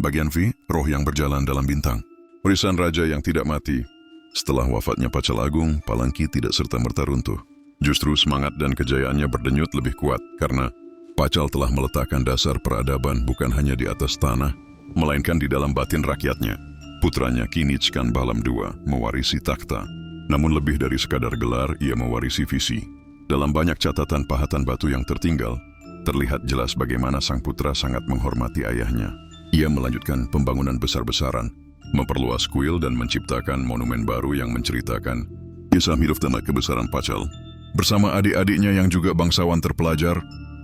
Bagian V, roh yang berjalan dalam bintang. Warisan raja yang tidak mati. Setelah wafatnya Pacal Agung, Palengki tidak serta-merta runtuh. Justru semangat dan kejayaannya berdenyut lebih kuat karena Pacal telah meletakkan dasar peradaban bukan hanya di atas tanah, melainkan di dalam batin rakyatnya. Putranya Kinich Balam II mewarisi takhta. Namun lebih dari sekadar gelar, ia mewarisi visi. Dalam banyak catatan pahatan batu yang tertinggal, terlihat jelas bagaimana sang putra sangat menghormati ayahnya. Ia melanjutkan pembangunan besar-besaran, memperluas kuil dan menciptakan monumen baru yang menceritakan kisah hidup dan kebesaran Pacal. Bersama adik-adiknya yang juga bangsawan terpelajar,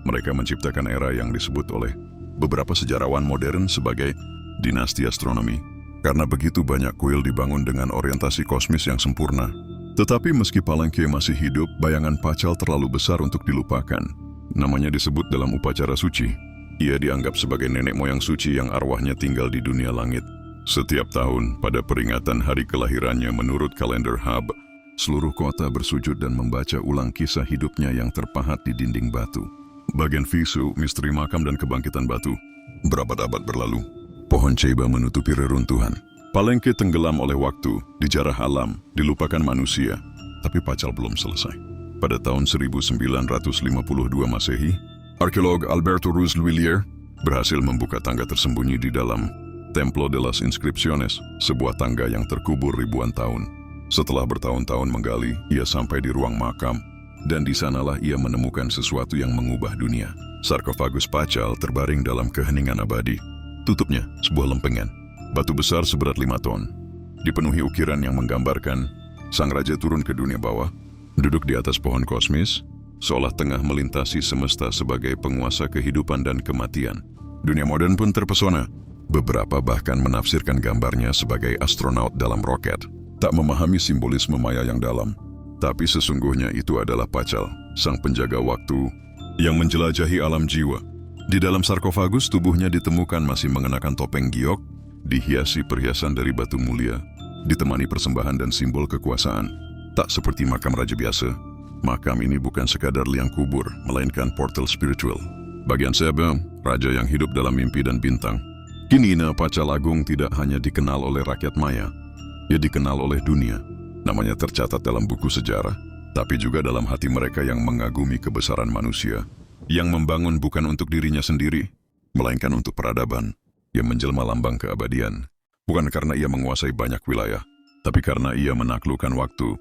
mereka menciptakan era yang disebut oleh beberapa sejarawan modern sebagai dinasti astronomi. Karena begitu banyak kuil dibangun dengan orientasi kosmis yang sempurna. Tetapi meski Palengki masih hidup, bayangan Pacal terlalu besar untuk dilupakan. Namanya disebut dalam upacara suci. Ia dianggap sebagai nenek moyang suci yang arwahnya tinggal di dunia langit. Setiap tahun, pada peringatan hari kelahirannya menurut kalender Hab, seluruh kota bersujud dan membaca ulang kisah hidupnya yang terpahat di dinding batu. Bagian Visu, misteri makam dan kebangkitan batu. Berabad-abad berlalu, pohon ceiba menutupi reruntuhan. Palengki tenggelam oleh waktu, dijarah alam, dilupakan manusia. Tapi Pacal belum selesai. Pada tahun 1952 Masehi, arkeolog Alberto Ruiz Luilier berhasil membuka tangga tersembunyi di dalam Templo de las Inscripciones, sebuah tangga yang terkubur ribuan tahun. Setelah bertahun-tahun menggali, ia sampai di ruang makam, dan di sanalah ia menemukan sesuatu yang mengubah dunia. Sarkofagus Pacal terbaring dalam keheningan abadi. Tutupnya, sebuah lempengan. Batu besar seberat 5 ton. Dipenuhi ukiran yang menggambarkan sang raja turun ke dunia bawah, duduk di atas pohon kosmis, seolah tengah melintasi semesta sebagai penguasa kehidupan dan kematian. Dunia modern pun terpesona. Beberapa bahkan menafsirkan gambarnya sebagai astronaut dalam roket. Tak memahami simbolisme maya yang dalam. Tapi sesungguhnya itu adalah Pacal, sang penjaga waktu yang menjelajahi alam jiwa. Di dalam sarkofagus, tubuhnya ditemukan masih mengenakan topeng giok, dihiasi perhiasan dari batu mulia, ditemani persembahan dan simbol kekuasaan. Tak seperti makam raja biasa, makam ini bukan sekadar liang kubur, melainkan portal spiritual. Bagian Sebe, raja yang hidup dalam mimpi dan bintang. Kini Pacal Agung tidak hanya dikenal oleh rakyat Maya, ia dikenal oleh dunia. Namanya tercatat dalam buku sejarah, tapi juga dalam hati mereka yang mengagumi kebesaran manusia, yang membangun bukan untuk dirinya sendiri, melainkan untuk peradaban, yang menjelma lambang keabadian. Bukan karena ia menguasai banyak wilayah, tapi karena ia menaklukkan waktu